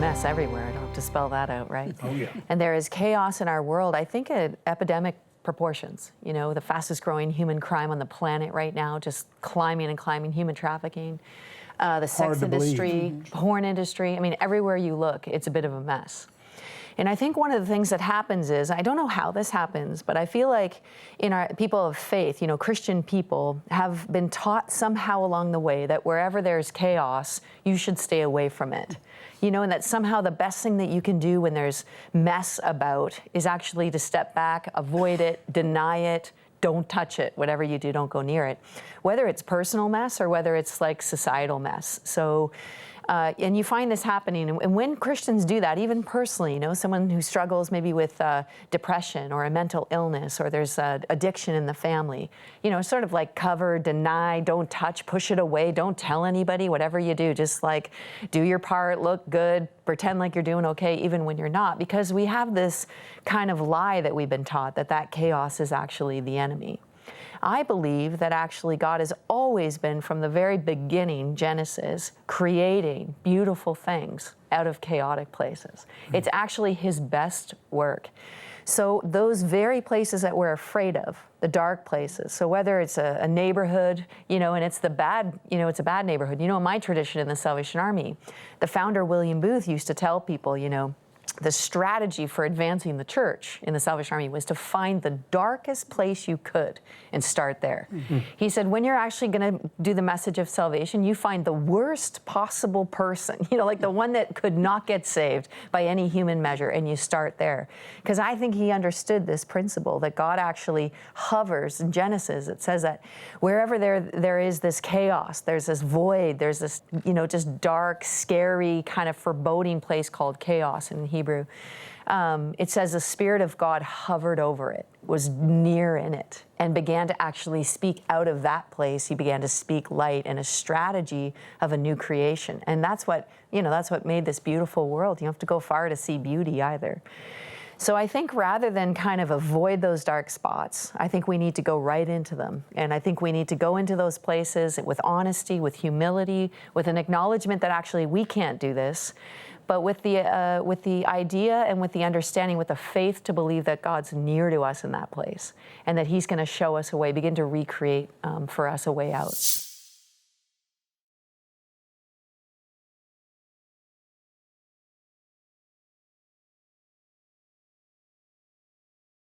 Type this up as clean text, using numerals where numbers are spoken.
mess everywhere. I don't have to spell that out, right? Oh, yeah. And there is chaos in our world, I think at epidemic proportions. You know, the fastest growing human crime on the planet right now, just climbing and climbing, human trafficking, the sex industry, porn industry. I mean, everywhere you look, it's a bit of a mess. And I think one of the things that happens is, I don't know how this happens, but I feel like in our people of faith, you know, Christian people have been taught somehow along the way that wherever there's chaos, you should stay away from it. You know, and that somehow the best thing that you can do when there's mess about is actually to step back, avoid it, deny it, don't touch it. Whatever you do, don't go near it. Whether it's personal mess or whether it's like societal mess. So, and you find this happening, and when Christians do that, even personally, you know, someone who struggles maybe with depression or a mental illness, or there's addiction in the family, you know, sort of like cover, deny, don't touch, push it away, don't tell anybody, whatever you do, just like do your part, look good, pretend like you're doing okay, even when you're not, because we have this kind of lie that we've been taught that chaos is actually the enemy. I believe that actually God has always been, from the very beginning, Genesis, creating beautiful things out of chaotic places. It's actually his best work. So those very places that we're afraid of, the dark places, so whether it's a neighborhood, you know, and it's the bad, you know, it's a bad neighborhood. You know, in my tradition in the Salvation Army, the founder, William Booth, used to tell people, you know, the strategy for advancing the church in the Salvation Army was to find the darkest place you could and start there. Mm-hmm. He said, when you're actually going to do the message of salvation, you find the worst possible person, you know, like the one that could not get saved by any human measure, and you start there. Because I think he understood this principle that God actually hovers. In Genesis, it says that wherever there is this chaos, there's this void, there's this, you know, just dark, scary, kind of foreboding place called chaos in Hebrew. It says the Spirit of God hovered over it, was near in it, and began to actually speak out of that place. He began to speak light and a strategy of a new creation. And that's what, you know, that's what made this beautiful world. You don't have to go far to see beauty either. So I think rather than kind of avoid those dark spots, I think we need to go right into them. And I think we need to go into those places with honesty, with humility, with an acknowledgement that actually we can't do this, but with the idea and with the understanding, with the faith to believe that God's near to us in that place and that he's going to show us a way, begin to recreate for us a way out.